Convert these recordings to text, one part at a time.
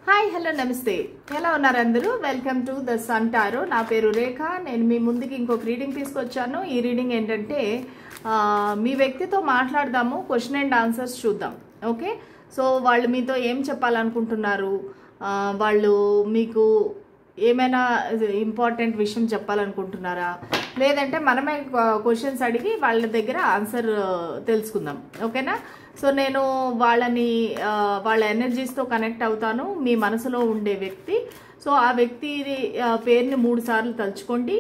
Hi hello నమస్తే, ఎలా ఉన్నారు అందరూ? Welcome to the sun tarot. నా పేరు రేఖ. నేను మీ ముందుకి ఇంకొక రీడింగ్ తీసుకొచ్చాను. ఈ రీడింగ్ ఏంటంటే మీ వ్యక్తితో మాట్లాడదాము, క్వశ్చన్ అండ్ ఆన్సర్స్ చూద్దాం. ఓకే, సో వాళ్ళు మీతో ఏం చెప్పాలనుకుంటున్నారు, వాళ్ళు మీకు ఏమైనా ఇంపార్టెంట్ విషయం చెప్పాలనుకుంటున్నారా, లేదంటే మనమే క్వశ్చన్స్ అడిగి వాళ్ళ దగ్గర ఆన్సర్ తెలుసుకుందాం. ఓకేనా? సో నేను వాళ్ళ ఎనర్జీస్తో కనెక్ట్ అవుతాను. మీ మనసులో ఉండే వ్యక్తి, సో ఆ వ్యక్తి పేరుని 3 సార్లు తలుచుకోండి.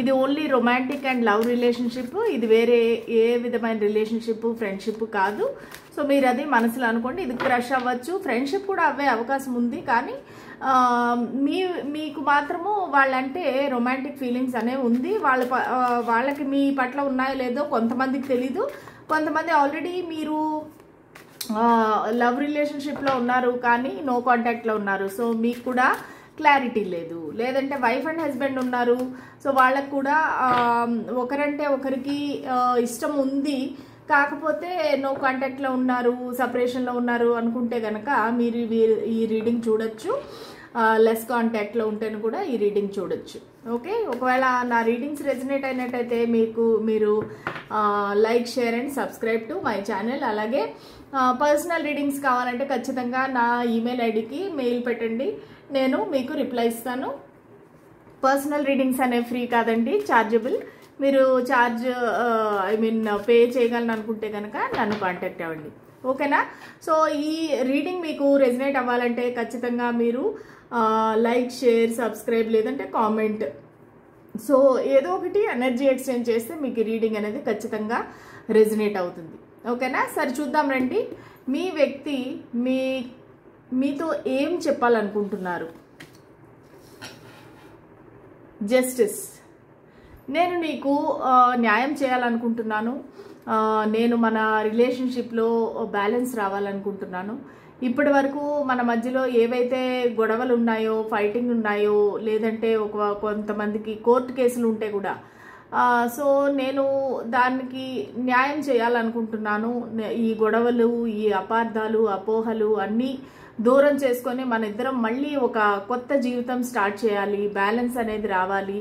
ఇది only romantic and love relationship. ఇది వేరే ఏ విధమైన రిలేషన్షిప్, ఫ్రెండ్షిప్ కాదు. సో మీరు అది మనసులో అనుకోండి. ఇది క్రష్ అవ్వచ్చు, ఫ్రెండ్షిప్ కూడా అవ్వే అవకాశం ఉంది. కానీ మీకు మాత్రము వాళ్ళంటే రొమాంటిక్ ఫీలింగ్స్ అనేవి ఉంది. వాళ్ళకి మీ పట్ల ఉన్నాయో లేదో కొంతమందికి తెలీదు. కొంతమంది ఆల్రెడీ మీరు లవ్ రిలేషన్షిప్లో ఉన్నారు కానీ నో కాంటాక్ట్లో ఉన్నారు. సో మీకు కూడా క్లారిటీ లేదు. లేదంటే వైఫ్ అండ్ హస్బెండ్ ఉన్నారు, సో వాళ్ళకు కూడా ఒకరంటే ఒకరికి ఇష్టం ఉంది, కాకపోతే నో కాంటాక్ట్లో ఉన్నారు, సపరేషన్లో ఉన్నారు అనుకుంటే కనుక మీరు ఈ రీడింగ్ చూడొచ్చు. లెస్ కాంటాక్ట్లో ఉంటేనే కూడా ఈ రీడింగ్ చూడొచ్చు. ఓకే, ఒకవేళ నా రీడింగ్స్ రెజనేట్ అయినట్టయితే మీరు like, share and subscribe to my channel. అలాగే పర్సనల్ రీడింగ్స్ కావాలంటే ఖచ్చితంగా నా ఈమెయిల్ ఐడికి మెయిల్ పెట్టండి, నేను మీకు రిప్లై ఇస్తాను. పర్సనల్ రీడింగ్స్ అనేవి ఫ్రీ కాదండి, ఛార్జబుల్. మీరు పే చేయగలను అనుకుంటే కనుక నన్ను కాంటాక్ట్ అవ్వండి. ఓకేనా? సో ఈ రీడింగ్ మీకు రెజనేట్ అవ్వాలంటే ఖచ్చితంగా మీరు లైక్, షేర్, సబ్స్క్రైబ్ లేదంటే కామెంట్, సో ఏదో ఒకటి ఎనర్జీ ఎక్స్చేంజ్ చేస్తే మీకు ఈ రీడింగ్ అనేది ఖచ్చితంగా రెజనేట్ అవుతుంది. ఓకేనా? సరే చూద్దాం రండి. మీ వ్యక్తి మీతో ఏం చెప్పాలనుకుంటున్నారు? జస్టిస్. నేను నీకు న్యాయం చేయాలనుకుంటున్నాను. నేను మన రిలేషన్షిప్లో బ్యాలెన్స్ రావాలనుకుంటున్నాను. ఇప్పటి వరకు మన మధ్యలో ఏవైతే గొడవలు ఉన్నాయో, ఫైటింగ్ ఉన్నాయో, లేదంటే కొంతమందికి కోర్టు కేసులు ఉంటే కూడా, సో నేను దానికి న్యాయం చేయాలనుకుంటున్నాను. ఈ గొడవలు, ఈ అపార్థాలు, అపోహలు అన్నీ దూరం చేసుకొని మన ఇద్దరం మళ్ళీ ఒక కొత్త జీవితం స్టార్ట్ చేయాలి. బ్యాలెన్స్ అనేది రావాలి.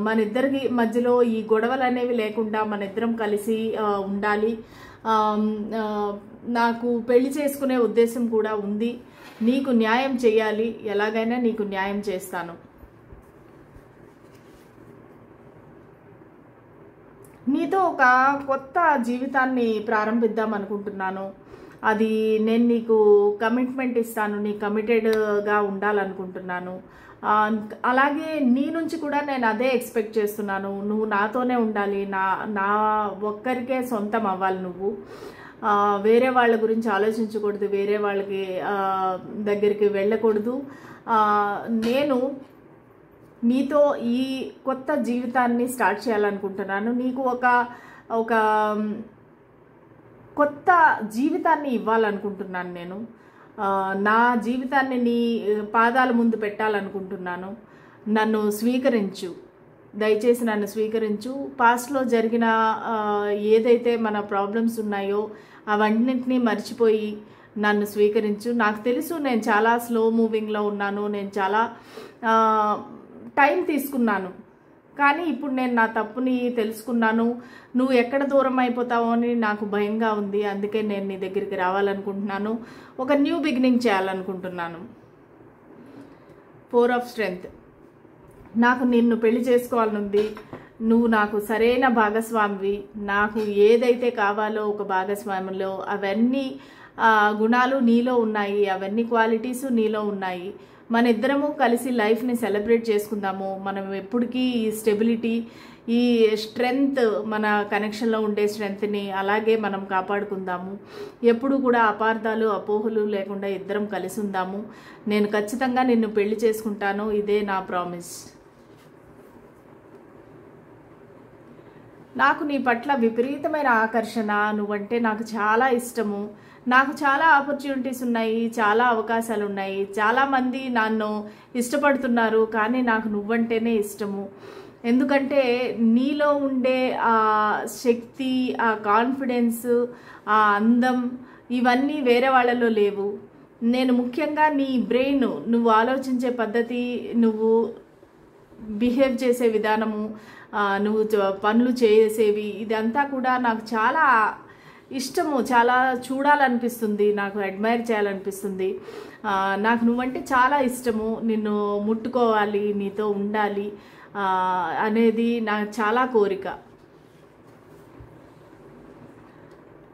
మన ఇద్దరికి మధ్యలో ఈ గొడవలు అనేవి లేకుండా మన ఇద్దరం కలిసి ఉండాలి. నాకు పెళ్లి చేసుకునే ఉద్దేశం కూడా ఉంది. నీకు న్యాయం చేయాలి, ఎలాగైనా నీకు న్యాయం చేస్తాను. నీతో ఒక కొత్త జీవితాన్ని ప్రారంభిద్దాం అనుకుంటున్నాను. అది నేను నీకు కమిట్మెంట్ ఇస్తాను, నీ కమిటెడ్గా ఉండాలనుకుంటున్నాను. అలాగే నీ నుంచి కూడా నేను అదే ఎక్స్పెక్ట్ చేస్తున్నాను. నువ్వు నాతోనే ఉండాలి, నా ఒక్కరికే సొంతం అవ్వాలి. నువ్వు వేరే వాళ్ళ గురించి ఆలోచించకూడదు, వేరే వాళ్ళకి దగ్గరికి వెళ్ళకూడదు. నేను నీతో ఈ కొత్త జీవితాన్ని స్టార్ట్ చేయాలనుకుంటున్నాను. నీకు ఒక కొత్త జీవితాన్ని ఇవ్వాలనుకుంటున్నాను. నేను నా జీవితాన్ని నీ పాదాల ముందు పెట్టాలనుకుంటున్నాను. నన్ను స్వీకరించు, దయచేసి నన్ను స్వీకరించు. పాస్ట్లో జరిగిన ఏదైతే మన ప్రాబ్లమ్స్ ఉన్నాయో అవన్నింటినీ మర్చిపోయి నన్ను స్వీకరించు. నాకు తెలుసు నేను చాలా స్లో మూవింగ్లో ఉన్నాను, నేను చాలా టైం తీసుకున్నాను, కానీ ఇప్పుడు నేను నా తప్పుని తెలుసుకున్నాను. నువ్వు ఎక్కడ దూరం అయిపోతావో అని నాకు భయంగా ఉంది. అందుకే నేను నీ దగ్గరికి రావాలనుకుంటున్నాను. ఒక న్యూ బిగినింగ్ చేయాలనుకుంటున్నాను. 4 ఆఫ్ స్ట్రెంగ్త్. నాకు నిన్ను పెళ్లి చేసుకోవాలనుంది. నువ్వు నాకు సరైన భాగస్వామివి. నాకు ఏదైతే కావాలో ఒక భాగస్వామిలో అవన్నీ గుణాలు నీలో ఉన్నాయి, అవన్నీ క్వాలిటీసు నీలో ఉన్నాయి. మన ఇద్దరము కలిసి లైఫ్ని సెలబ్రేట్ చేసుకుందాము. మనం ఎప్పటికీ ఈ స్టెబిలిటీ, ఈ స్ట్రెంగ్త్, మన కనెక్షన్లో ఉండే స్ట్రెంగ్త్ని అలాగే మనం కాపాడుకుందాము. ఎప్పుడు కూడా అపార్థాలు, అపోహలు లేకుండా ఇద్దరం కలిసి ఉందాము. నేను ఖచ్చితంగా నిన్ను పెళ్లి చేసుకుంటాను, ఇదే నా ప్రామిస్. నాకు నీ పట్ల విపరీతమైన ఆకర్షణ. నువ్వంటే నాకు చాలా ఇష్టము. నాకు చాలా ఆపర్చునిటీస్ ఉన్నాయి, చాలా అవకాశాలు ఉన్నాయి. చాలామంది నన్ను ఇష్టపడుతున్నారు, కానీ నాకు నువ్వంటేనే ఇష్టము. ఎందుకంటే నీలో ఉండే ఆ శక్తి, ఆ కాన్ఫిడెన్స్, ఆ అందం ఇవన్నీ వేరే వాళ్ళలో లేవు. నేను ముఖ్యంగా నీ బ్రెయిన్, నువ్వు ఆలోచించే పద్ధతి, నువ్వు బిహేవ్ చేసే విధానము, నువ్వు పనులు చేసేవి, ఇదంతా కూడా నాకు చాలా ఇష్టము, చాలా చూడాలనిపిస్తుంది, నాకు అడ్మైర్ చేయాలనిపిస్తుంది. నాకు నువ్వంటే చాలా ఇష్టము, నిన్ను ముట్టుకోవాలి, నీతో ఉండాలి అనేది నాకు చాలా కోరిక.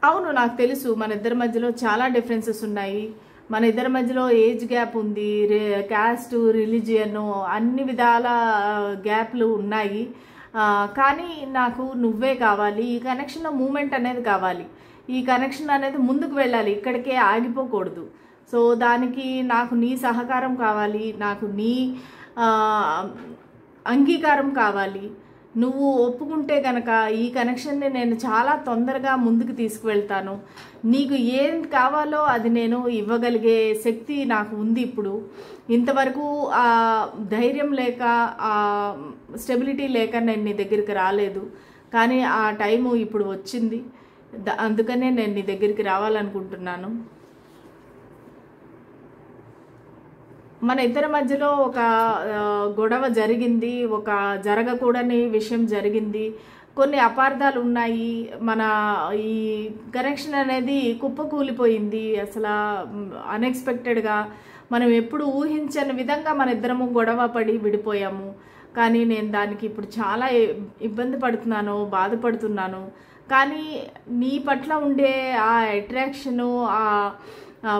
అవును, నాకు తెలుసు మన ఇద్దరి మధ్యలో చాలా డిఫరెన్సెస్ ఉన్నాయి, మన ఇద్దరి మధ్యలో ఏజ్ గ్యాప్ ఉంది, క్యాస్ట్, రిలీజియన్, అన్ని విధాల గ్యాప్లు ఉన్నాయి. కానీ నాకు నువ్వే కావాలి. ఈ కనెక్షన్లో మూమెంట్ అనేది కావాలి, ఈ కనెక్షన్ అనేది ముందుకు వెళ్ళాలి, ఇక్కడికే ఆగిపోకూడదు. సో దానికి నాకు నీ సహకారం కావాలి, నాకు నీ అంగీకారం కావాలి. నువ్వు ఒప్పుకుంటే కనుక ఈ కనెక్షన్ని నేను చాలా తొందరగా ముందుకు తీసుకువెళ్తాను. నీకు ఏం కావాలో అది నేను ఇవ్వగలిగే శక్తి నాకు ఉంది. ఇప్పుడు ఇంతవరకు ఆ ధైర్యం లేక, ఆ స్టెబిలిటీ లేక నేను నీ దగ్గరికి రాలేదు, కానీ ఆ టైము ఇప్పుడు వచ్చింది. అందుకనే నేను నీ దగ్గరికి రావాలనుకుంటున్నాను. మన ఇద్దరి మధ్యలో ఒక గొడవ జరిగింది, ఒక జరగకూడని విషయం జరిగింది, కొన్ని అపార్థాలు ఉన్నాయి. మన ఈ కనెక్షన్ అనేది కుప్పకూలిపోయింది. అసలు అన్ఎక్స్పెక్టెడ్గా మనం ఎప్పుడు ఊహించని విధంగా మన ఇద్దరము గొడవ పడి విడిపోయాము. కానీ నేను దానికి ఇప్పుడు చాలా ఇబ్బంది పడుతున్నాను, బాధపడుతున్నాను. కానీ నీ పట్ల ఉండే ఆ అట్రాక్షను, ఆ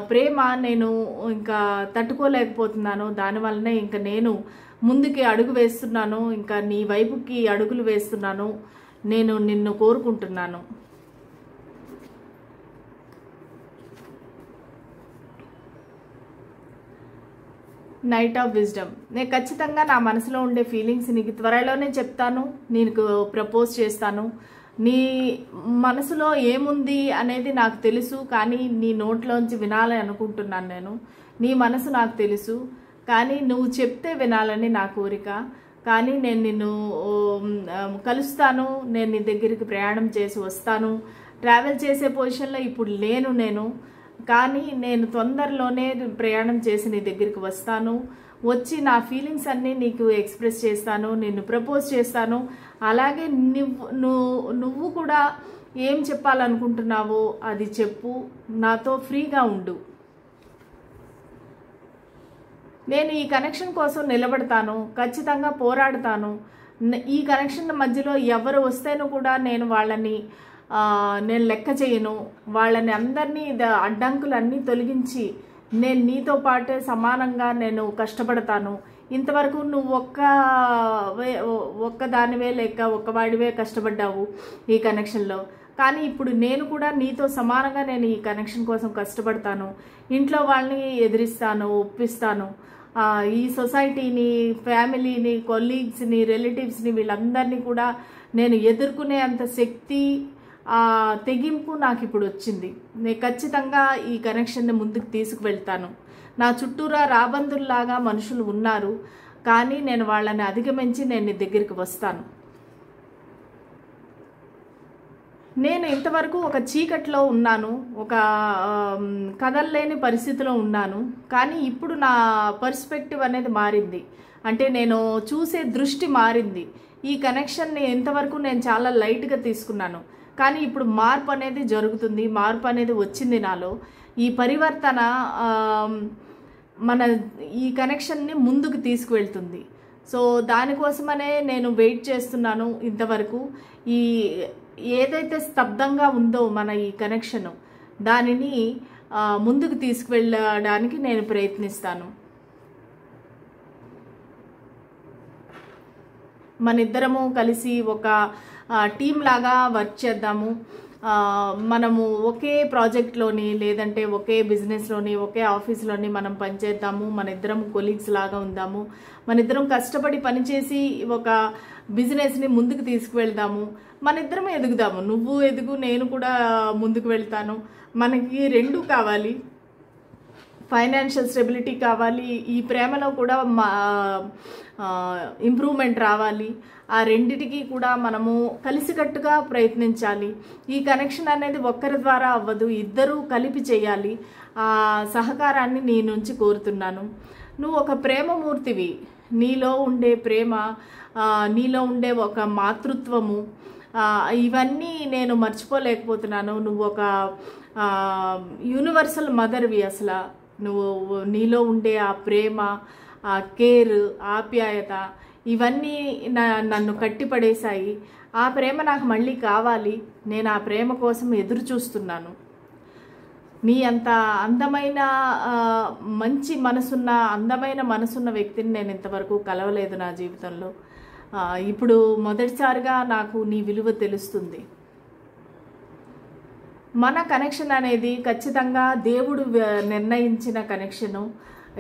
ప్రేమ నేను ఇంకా తట్టుకోలేకపోతున్నాను. దానివల్లనే ఇంకా నేను ముందుకి అడుగు వేస్తున్నాను, ఇంకా నీ వైపుకి అడుగులు వేస్తున్నాను. నేను నిన్ను కోరుకుంటున్నాను. Knight of wisdom. నేను ఖచ్చితంగా నా మనసులో ఉండే ఫీలింగ్స్ నీకు త్వరలోనే చెప్తాను, నీకు ప్రపోజ్ చేస్తాను. నీ మనసులో ఏముంది అనేది నాకు తెలుసు, కానీ నీ నోట్లోంచి వినాలని అనుకుంటున్నాను నేను. నీ మనసు నాకు తెలుసు, కానీ నువ్వు చెప్తే వినాలని నా కోరిక. కానీ నేను నిన్ను కలుస్తాను, నేను నీ దగ్గరికి ప్రయాణం చేసి వస్తాను. ట్రావెల్ చేసే పొజిషన్లో ఇప్పుడు లేను నేను, కానీ నేను తొందరలోనే ప్రయాణం చేసి నీ దగ్గరికి వస్తాను. వచ్చి నా ఫీలింగ్స్ అన్నీ నీకు ఎక్స్ప్రెస్ చేస్తాను, నిన్ను ప్రపోజ్ చేస్తాను. అలాగే నువ్వు కూడా ఏం చెప్పాలనుకుంటున్నావో అది చెప్పు, నాతో ఫ్రీగా ఉండు. నేను ఈ కనెక్షన్ కోసం నిలబడతాను, ఖచ్చితంగా పోరాడతాను. ఈ కనెక్షన్ మధ్యలో ఎవరు వస్తేనూ కూడా నేను వాళ్ళని నేను లెక్క చేయను. వాళ్ళని అందరినీ అడ్డంకులన్నీ తొలగించి నేను నీతో పాటే సమానంగా నేను కష్టపడతాను. ఇంతవరకు నువ్వు ఒక్క దానివే లేక ఒక్కవాడివే కష్టపడ్డావు ఈ కనెక్షన్లో, కానీ ఇప్పుడు నేను కూడా నీతో సమానంగా నేను ఈ కనెక్షన్ కోసం కష్టపడతాను. ఇంట్లో వాళ్ళని ఎదిరిస్తాను, ఒప్పిస్తాను. ఈ సొసైటీని, ఫ్యామిలీని, కొలీగ్స్ని, రిలేటివ్స్ని, వీళ్ళందరినీ కూడా నేను ఎదుర్కొనే అంత శక్తి, తెగింపు నాకు ఇప్పుడు వచ్చింది. నేను ఖచ్చితంగా ఈ కనెక్షన్ని ముందుకు తీసుకువెళ్తాను. నా చుట్టూరా రాబందుల్లాగా మనుషులు ఉన్నారు, కానీ నేను వాళ్ళని అధిగమించి నేను నీ దగ్గరికి వస్తాను. నేను ఇంతవరకు ఒక చీకట్లో ఉన్నాను, ఒక కదల్లేని పరిస్థితిలో ఉన్నాను, కానీ ఇప్పుడు నా పర్స్పెక్టివ్ అనేది మారింది. అంటే నేను చూసే దృష్టి మారింది. ఈ కనెక్షన్ని ఇంతవరకు నేను చాలా లైట్గా తీసుకున్నాను, కానీ ఇప్పుడు మార్పు అనేది జరుగుతుంది, మార్పు అనేది వచ్చింది నాలో. ఈ పరివర్తన మన ఈ కనెక్షన్ని ముందుకు తీసుకువెళ్తుంది. సో దానికోసమనే నేను వెయిట్ చేస్తున్నాను ఇంతవరకు. ఈ ఏదైతే స్తబ్దంగా ఉందో మన ఈ కనెక్షన్, దానిని ముందుకు తీసుకువెళ్ళడానికి నేను ప్రయత్నిస్తాను. మన ఇద్దరము కలిసి ఒక టీమ్ లాగా వర్క్ చేద్దాము. మనము ఒకే ప్రాజెక్ట్లోని, లేదంటే ఒకే బిజినెస్లోని, ఒకే ఆఫీస్లోని మనం పనిచేద్దాము. మన ఇద్దరం కొలీగ్స్ లాగా ఉందాము. మన ఇద్దరం కష్టపడి పనిచేసి ఒక బిజినెస్ని ముందుకు తీసుకువెళ్దాము. మన ఇద్దరం ఎదుగుదాము. నువ్వు ఎదుగు, నేను కూడా ముందుకు వెళ్తాను. మనకి రెండూ కావాలి. ఫైనాన్షియల్ స్టెబిలిటీ కావాలి, ఈ ప్రేమలో కూడా ఇంప్రూవ్మెంట్ రావాలి. ఆ రెండిటికి కూడా మనము కలిసికట్టుగా ప్రయత్నించాలి. ఈ కనెక్షన్ అనేది ఒక్కరి ద్వారా అవ్వదు, ఇద్దరూ కలిపి చేయాలి. సహకారాన్ని నీ నుంచి కోరుతున్నాను. నువ్వు ఒక ప్రేమమూర్తివి. నీలో ఉండే ప్రేమ, నీలో ఉండే ఒక మాతృత్వము, ఇవన్నీ నేను మర్చిపోలేకపోతున్నాను. నువ్వు ఒక యూనివర్సల్ మదర్వి. అసలు నువ్వు నీలో ఉండే ఆ ప్రేమ, ఆ కేర్, ఆప్యాయత, ఇవన్నీ నన్ను కట్టిపడేశాయి. ఆ ప్రేమ నాకు మళ్ళీ కావాలి. నేను ఆ ప్రేమ కోసం ఎదురు చూస్తున్నాను. నీ అంత అందమైన మంచి మనసున్న, అందమైన మనసున్న వ్యక్తిని నేను ఇంతవరకు కలవలేదు నా జీవితంలో. ఇప్పుడు మొదటిసారిగా నాకు నీ విలువ తెలుస్తుంది. మన కనెక్షన్ అనేది ఖచ్చితంగా దేవుడు నిర్ణయించిన కనెక్షను.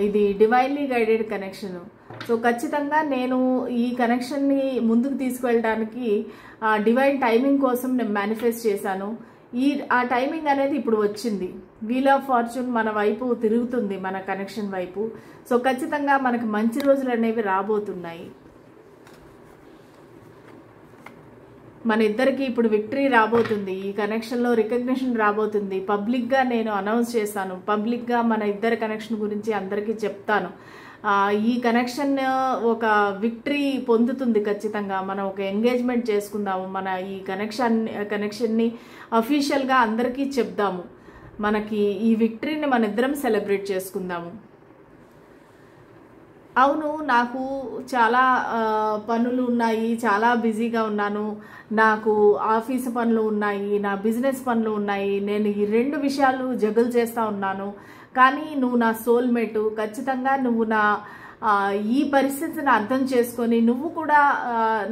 ఇది డివైన్లీ గైడెడ్ కనెక్షను. సో ఖచ్చితంగా నేను ఈ కనెక్షన్ని ముందుకు తీసుకువెళ్ళడానికి డివైన్ టైమింగ్ కోసం నేను మేనిఫెస్ట్ చేశాను. ఆ టైమింగ్ అనేది ఇప్పుడు వచ్చింది. వీల్ ఆఫ్ ఫార్చ్యూన్ మన వైపు తిరుగుతుంది, మన కనెక్షన్ వైపు. సో ఖచ్చితంగా మనకు మంచి రోజులు అనేవి రాబోతున్నాయి. మన ఇద్దరికి ఇప్పుడు విక్టరీ రాబోతుంది. ఈ కనెక్షన్లో రికగ్నిషన్ రాబోతుంది. పబ్లిక్గా నేను అనౌన్స్ చేస్తాను. పబ్లిక్గా మన ఇద్దరి కనెక్షన్ గురించి అందరికీ చెప్తాను. ఈ కనెక్షన్ ఒక విక్టరీ పొందుతుంది ఖచ్చితంగా. మనం ఒక ఎంగేజ్మెంట్ చేసుకుందాము. మన ఈ కనెక్షన్ని అఫీషియల్గా అందరికీ చెప్దాము. మనకి ఈ విక్టరీని మన ఇద్దరం సెలబ్రేట్ చేసుకుందాము. అవును, నాకు చాలా పనులు ఉన్నాయి, చాలా బిజీగా ఉన్నాను. నాకు ఆఫీసు పనులు ఉన్నాయి, నా బిజినెస్ పనులు ఉన్నాయి. నేను ఈ 2 విషయాలు జగుల్ చేస్తూ ఉన్నాను. కానీ నువ్వు నా సోల్మేటు. ఖచ్చితంగా నువ్వు నా ఈ పరిస్థితిని అర్థం చేసుకొని నువ్వు కూడా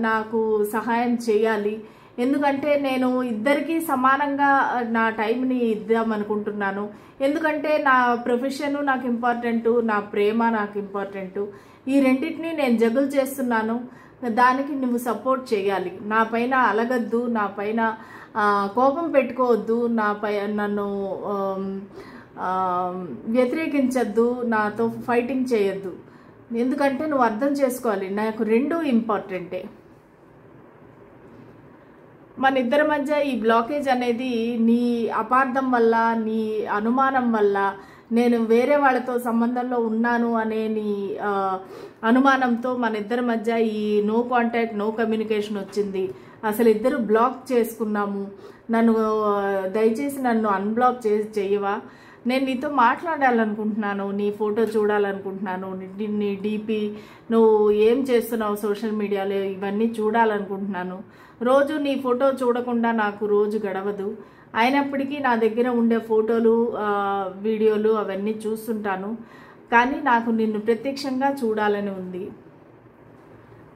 నాకు సహాయం చేయాలి. ఎందుకంటే నేను ఇద్దరికీ సమానంగా నా టైంని ఇద్దామనుకుంటున్నాను. ఎందుకంటే నా ప్రొఫెషను నాకు ఇంపార్టెంటు, నా ప్రేమ నాకు ఇంపార్టెంటు. ఈ రెండింటినీ నేను జగుల్ చేస్తున్నాను. దానికి నువ్వు సపోర్ట్ చేయాలి. నా పైన అలగద్దు, నా పైన కోపం పెట్టుకోవద్దు, నన్ను వ్యతిరేకించద్దు, నాతో ఫైటింగ్ చేయొద్దు. ఎందుకంటే నువ్వు అర్థం చేసుకోవాలి, నాకు 2 ఇంపార్టెంటే. మన ఇద్దరి మధ్య ఈ బ్లాకేజ్ అనేది నీ అపార్థం వల్ల, నీ అనుమానం వల్ల, నేను వేరే వాళ్ళతో సంబంధంలో ఉన్నాను అనే నీ అనుమానంతో మన ఇద్దరి మధ్య ఈ నో కాంటాక్ట్, నో కమ్యూనికేషన్ వచ్చింది. అసలు ఇద్దరు బ్లాక్ చేసుకున్నాము. దయచేసి నన్ను అన్బ్లాక్ చేయవా? నేను నీతో మాట్లాడాలనుకుంటున్నాను, నీ ఫోటో చూడాలనుకుంటున్నాను, నీ డీపీ, నువ్వు ఏం చేస్తున్నావు సోషల్ మీడియాలో, ఇవన్నీ చూడాలనుకుంటున్నాను. రోజు నీ ఫోటో చూడకుండా నాకు రోజు గడవదు. అయినప్పటికీ నా దగ్గర ఉండే ఫోటోలు, వీడియోలు అవన్నీ చూస్తుంటాను. కానీ నాకు నిన్ను ప్రత్యక్షంగా చూడాలని ఉంది.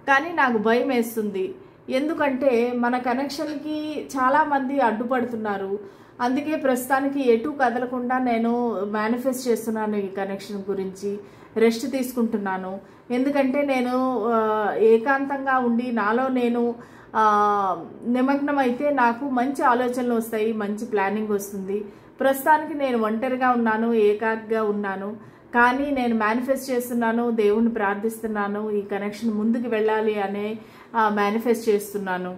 కానీ నాకు భయం వేస్తుంది. ఎందుకంటే మన కనెక్షన్కి చాలామంది అడ్డుపడుతున్నారు. అందుకే ప్రస్తుతానికి ఎటు కదలకుండా నేను మేనిఫెస్ట్ చేస్తున్నాను. ఈ కనెక్షన్ గురించి రెస్ట్ తీసుకుంటున్నాను. ఎందుకంటే నేను ఏకాంతంగా ఉండి నాలో నేను నిమగ్నం అయితే నాకు మంచి ఆలోచనలు వస్తాయి, మంచి ప్లానింగ్ వస్తుంది. ప్రస్తుతానికి నేను ఒంటరిగా ఉన్నాను, ఏకాకిగా ఉన్నాను. కానీ నేను మేనిఫెస్ట్ చేస్తున్నాను, దేవుణ్ణి ప్రార్థిస్తున్నాను, ఈ కనెక్షన్ ముందుకు వెళ్ళాలి అనే మేనిఫెస్ట్ చేస్తున్నాను.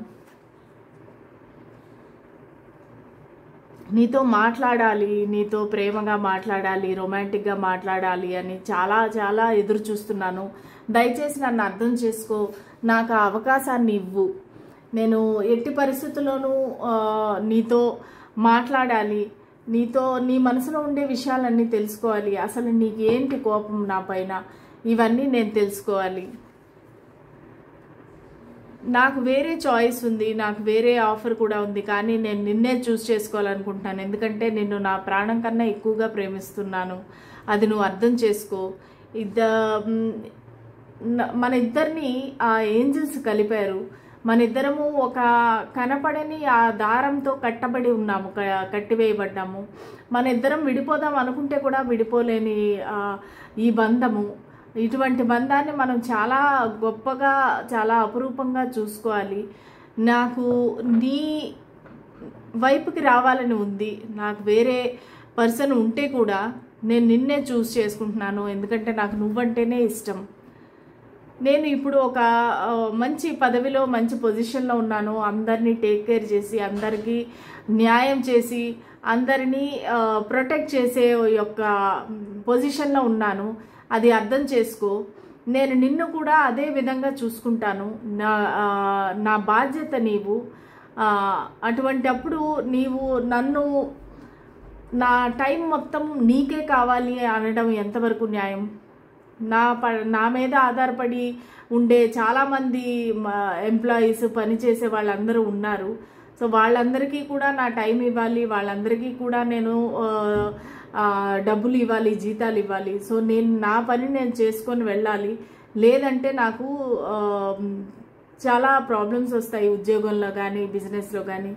నీతో మాట్లాడాలి, నీతో ప్రేమగా మాట్లాడాలి, రొమాంటిక్గా మాట్లాడాలి అని చాలా చాలా ఎదురు చూస్తున్నాను. దయచేసి నన్ను అర్థం చేసుకో, నాకు ఆ అవకాశాన్ని ఇవ్వు. నేను ఎట్టి పరిస్థితుల్లోనూ నీతో మాట్లాడాలి, నీతో నీ మనసులో ఉండే విషయాలన్నీ తెలుసుకోవాలి. అసలు నీకు ఏంటి కోపం నా పైన, ఇవన్నీ నేను తెలుసుకోవాలి. నాకు వేరే చాయిస్ ఉంది, నాకు వేరే ఆఫర్ కూడా ఉంది. కానీ నేను నిన్నే చూస్ చేసుకోవాలనుకుంటున్నాను. ఎందుకంటే నిన్ను నా ప్రాణం కన్నా ఎక్కువగా ప్రేమిస్తున్నాను. అది నువ్వు అర్థం చేసుకో. మన ఇద్దరిని ఆ ఏంజల్స్ కలిపారు. మన ఇద్దరము ఒక కనపడని ఆ దారంతో కట్టబడి ఉన్నాము, కట్టివేయబడ్డాము. మన ఇద్దరం విడిపోదాం అనుకుంటే కూడా విడిపోలేని ఈ బంధము, ఇటువంటి బంధాన్ని మనం చాలా గొప్పగా, చాలా అపురూపంగా చూసుకోవాలి. నాకు నీ వైపుకి రావాలని ఉంది. నాకు వేరే పర్సన్ ఉంటే కూడా నేను నిన్నే చూస్ చేసుకుంటున్నాను. ఎందుకంటే నాకు నువ్వంటేనే ఇష్టం. నేను ఇప్పుడు ఒక మంచి పదవిలో మంచి పొజిషన్లో ఉన్నాను, అందరినీ టేక్ కేర్ చేసి అందరికీ న్యాయం చేసి అందరినీ ప్రొటెక్ట్ చేసే యొక్క పొజిషన్లో ఉన్నాను, అది అర్థం చేసుకో. నేను నిన్ను కూడా అదే విధంగా చూసుకుంటాను, నా బాధ్యత నీవు. అటువంటప్పుడు నీవు నన్ను నా టైం మొత్తం నీకే కావాలి అనడం ఎంతవరకు న్యాయం? నా మీద ఆధారపడి ఉండే చాలామంది ఎంప్లాయీస్ పనిచేసే వాళ్ళందరూ ఉన్నారు. సో వాళ్ళందరికీ కూడా నా టైం ఇవ్వాలి, వాళ్ళందరికీ కూడా నేను డబ్బులు ఇవ్వాలి, జీతాలు ఇవ్వాలి. సో నా పని నేను చేసుకొని వెళ్ళాలి, లేదంటే నాకు చాలా ప్రాబ్లమ్స్ వస్తాయి ఉద్యోగంలో కానీ బిజినెస్లో కానీ.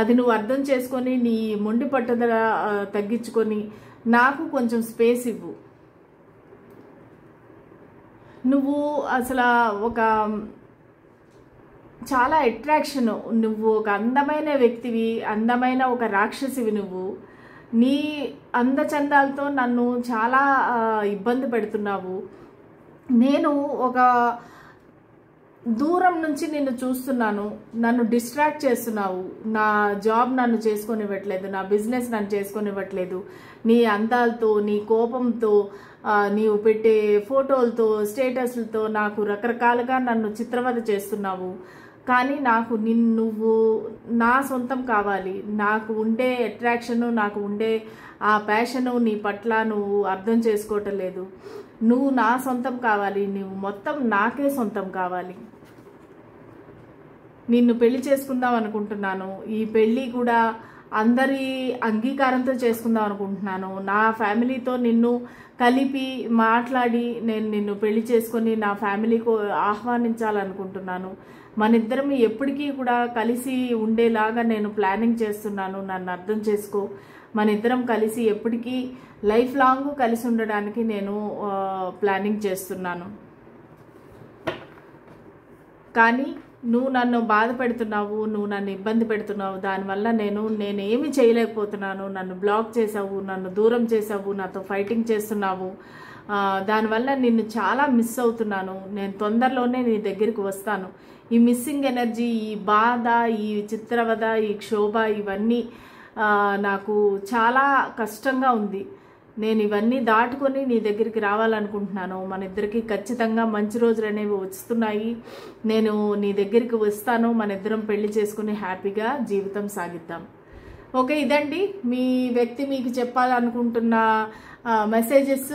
అది నువ్వు అర్థం చేసుకొని నీ మొండి పట్టుదల తగ్గించుకొని నాకు కొంచెం స్పేస్ ఇవ్వు. నువ్వు అసలు ఒక చాలా అట్రాక్షన్, నువ్వు ఒక అందమైన వ్యక్తివి, అందమైన ఒక రాక్షసివి. నువ్వు నీ అందచందాలతో నన్ను చాలా ఇబ్బంది పెడుతున్నావు. నేను ఒక దూరం నుంచి నిన్ను చూస్తున్నాను, నన్ను డిస్ట్రాక్ట్ చేస్తున్నావు. నా జాబ్ నన్ను చేసుకొనివ్వట్లేదు, నా బిజినెస్ నన్ను చేసుకొనివ్వట్లేదు. నీ అందాలతో, నీ కోపంతో, నీవు పెట్టే ఫోటోలతో, స్టేటస్లతో నాకు రకరకాలుగా నన్ను చిత్రవద చేస్తున్నావు. కానీ నాకు నువ్వు నా సొంతం కావాలి. నాకు ఉండే అట్రాక్షను, నాకు ఉండే ఆ ప్యాషను నీ పట్ల నువ్వు అర్థం చేసుకోవటం లేదు. నువ్వు నా సొంతం కావాలి, నువ్వు మొత్తం నాకే సొంతం కావాలి. నిన్ను పెళ్లి చేసుకుందాం అనుకుంటున్నాను. ఈ పెళ్ళి కూడా అందరి అంగీకారంతో చేసుకుందాం అనుకుంటున్నాను. నా ఫ్యామిలీతో నిన్ను కలిపి మాట్లాడి నేను నిన్ను పెళ్లి చేసుకొని నా ఫ్యామిలీకి ఆహ్వానించాలనుకుంటున్నాను. మనిద్దరం ఎప్పటికీ కూడా కలిసి ఉండేలాగా నేను ప్లానింగ్ చేస్తున్నాను. నన్ను అర్థం చేసుకో. మనిద్దరం కలిసి ఎప్పటికీ లైఫ్ లాంగ్ కలిసి ఉండడానికి నేను ప్లానింగ్ చేస్తున్నాను. కానీ నువ్వు నన్ను బాధ పెడుతున్నావు, నువ్వు నన్ను ఇబ్బంది పెడుతున్నావు. దానివల్ల నేనేమి చేయలేకపోతున్నాను. నన్ను బ్లాక్ చేసావు, నన్ను దూరం చేసావు, నాతో ఫైటింగ్ చేస్తున్నావు. దానివల్ల నిన్ను చాలా మిస్ అవుతున్నాను. నేను తొందరలోనే నీ దగ్గరికి వస్తాను. ఈ మిస్సింగ్ ఎనర్జీ, ఈ బాధ, ఈ చిత్రవద, ఈ క్షోభ, ఇవన్నీ నాకు చాలా కష్టంగా ఉంది. నేను ఇవన్నీ దాటుకొని నీ దగ్గరికి రావాలనుకుంటున్నాను. మన ఇద్దరికి ఖచ్చితంగా మంచి రోజులు అనేవి వస్తున్నాయి. నేను నీ దగ్గరికి వస్తాను. మన ఇద్దరం పెళ్లి చేసుకుని హ్యాపీగా జీవితం సాగిద్దాం. ఓకే, ఇదండి మీ వ్యక్తి మీకు చెప్పాలనుకుంటున్న మెసేజెస్.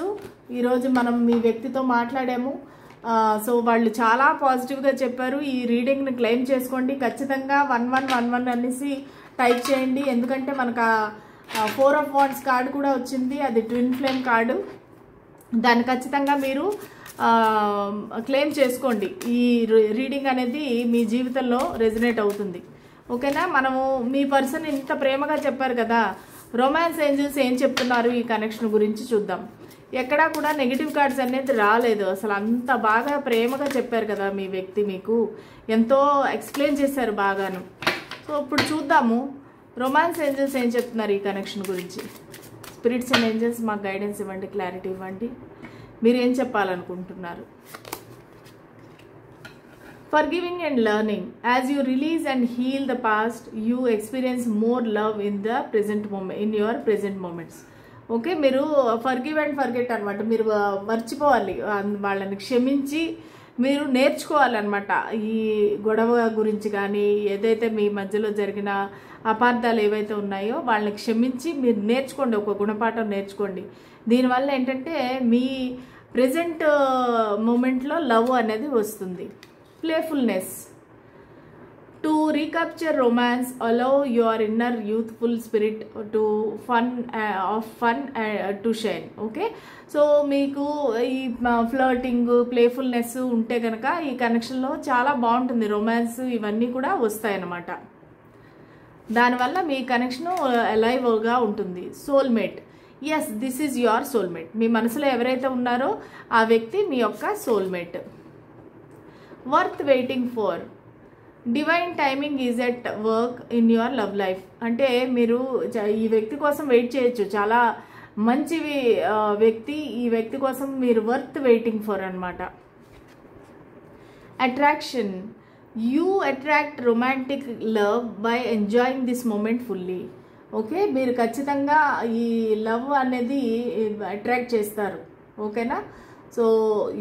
ఈరోజు మనం మీ వ్యక్తితో మాట్లాడాము. సో వాళ్ళు చాలా పాజిటివ్గా చెప్పారు. ఈ రీడింగ్ని క్లెయిమ్ చేసుకోండి. ఖచ్చితంగా 1111 అనేసి టైప్ చేయండి. ఎందుకంటే మనకు 4 of Wands కార్డు కూడా వచ్చింది. అది ట్విన్ ఫ్లేమ్ కార్డు. దాన్ని ఖచ్చితంగా మీరు క్లెయిమ్ చేసుకోండి. ఈ రీడింగ్ అనేది మీ జీవితంలో రెజనేట్ అవుతుంది. ఓకేనా? మనము మీ పర్సన్ ఇంత ప్రేమగా చెప్పారు కదా, రొమాన్స్ ఏంజల్స్ ఏం చెప్తున్నారు ఈ కనెక్షన్ గురించి చూద్దాం. ఎక్కడా కూడా నెగిటివ్ కార్డ్స్ అనేది రాలేదు. అసలు అంత బాగా ప్రేమగా చెప్పారు కదా మీ వ్యక్తి, మీకు ఎంతో ఎక్స్ప్లెయిన్ చేశారు బాగాను. సో ఇప్పుడు చూద్దాము రొమాన్స్ ఏంజల్స్ ఏం చెప్తున్నారు ఈ కనెక్షన్ గురించి. స్పిరిట్స్ అండ్ ఏంజల్స్ మాకు గైడెన్స్ ఇవ్వండి, క్లారిటీ ఇవ్వండి. మీరు ఏం చెప్పాలనుకుంటున్నారు? Forgiving and learning. As you release and heal the past, you experience more love in the present moment, in your present moments. Okay, మీరు ఫర్గివ్ అండ్ ఫర్గెట్ అనమాట. మీరు మర్చిపోవాలి, వాళ్ళని క్షమించి మీరు నేర్చుకోవాలన్నమాట. ఈ గొడవ గురించి కానీ ఏదైతే మీ మధ్యలో జరిగిన అపార్థాలు ఏవైతే ఉన్నాయో వాళ్ళని క్షమించి మీరు నేర్చుకోండి, ఒక గుణపాఠం నేర్చుకోండి. దీనివల్ల ఏంటంటే మీ ప్రెజెంట్ మూమెంట్లో లవ్ అనేది వస్తుంది. Playfulness. To recapture romance, allow your inner youthful spirit to fun to shine. Okay, so మీకు ఈ ఫ్లర్టింగ్, ప్లేఫుల్నెస్ ఉంటే కనుక ఈ కనెక్షన్లో చాలా బాగుంటుంది. రొమాన్స్ ఇవన్నీ కూడా వస్తాయన్నమాట. దానివల్ల మీ కనెక్షన్ అలైవ్గా ఉంటుంది. Soulmate. Yes, this is your soulmate. మీ మనసులో ఎవరైతే ఉన్నారో ఆ వ్యక్తి మీ యొక్క soulmate. Worth waiting for. Divine timing is at work in your love life. అంటే మీరు ఈ వ్యక్తి కోసం వెయిట్ చేయొచ్చు. చాలా మంచి వ్యక్తి. ఈ వ్యక్తి కోసం మీరు వర్త్ వెయిటింగ్ ఫర్ అనమాట. Attraction, you attract romantic love by enjoying this moment fully. Okay, మీరు ఖచ్చితంగా ఈ లవ్ అనేది అట్రాక్ట్ చేస్తారు. ఓకేనా, సో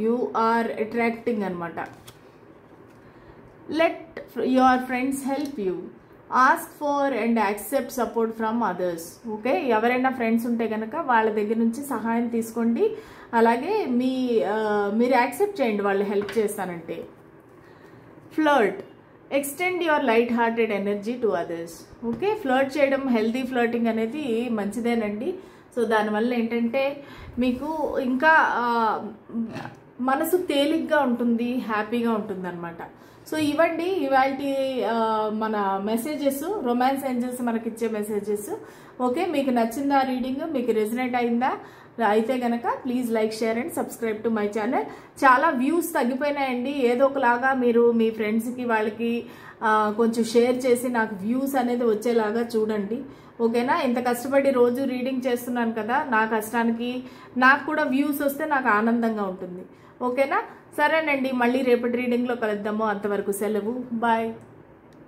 యూ ఆర్ అట్రాక్టింగ్ అనమాట. Let your friends help you, ask for and accept support from others. Okay, ఎవరైనా friends ఉంటే కనుక వాళ్ళ దగ్గర నుంచి సహాయం తీసుకోండి, అలాగే మీరు యాక్సెప్ట్ చేయండి వాళ్ళు హెల్ప్ చేస్తానంటే. Flirt, extend your light hearted energy to others. Okay, flirt చేయడం, హెల్తీ ఫ్లర్టింగ్ అనేది మంచిదేనండి. సో దానివల్ల ఏంటంటే మీకు ఇంకా మనసు తేలిగ్గా ఉంటుంది, హ్యాపీగా ఉంటుంది అనమాట. సో ఇవ్వండి ఇవాళ మన మెసేజెస్, రొమాన్స్ ఏంజల్స్ మనకిచ్చే మెసేజెస్. ఓకే, మీకు నచ్చిందా రీడింగ్, మీకు రెజనేట్ అయిందా? అయితే కనుక please like, share and subscribe to my channel. చాలా వ్యూస్ తగ్గిపోయినాయండి. ఏదో ఒకలాగా మీరు మీ ఫ్రెండ్స్కి వాళ్ళకి కొంచెం షేర్ చేసి నాకు వ్యూస్ అనేది వచ్చేలాగా చూడండి. ఓకేనా, ఇంత కష్టపడి రోజు రీడింగ్ చేస్తున్నాను కదా, నా కష్టానికి నాకు కూడా వ్యూస్ వస్తే నాకు ఆనందంగా ఉంటుంది. ఓకేనా, సరేనండి, మళ్ళీ రేపటి రీడింగ్లో కలుద్దాము. అంతవరకు సెలవు, బాయ్.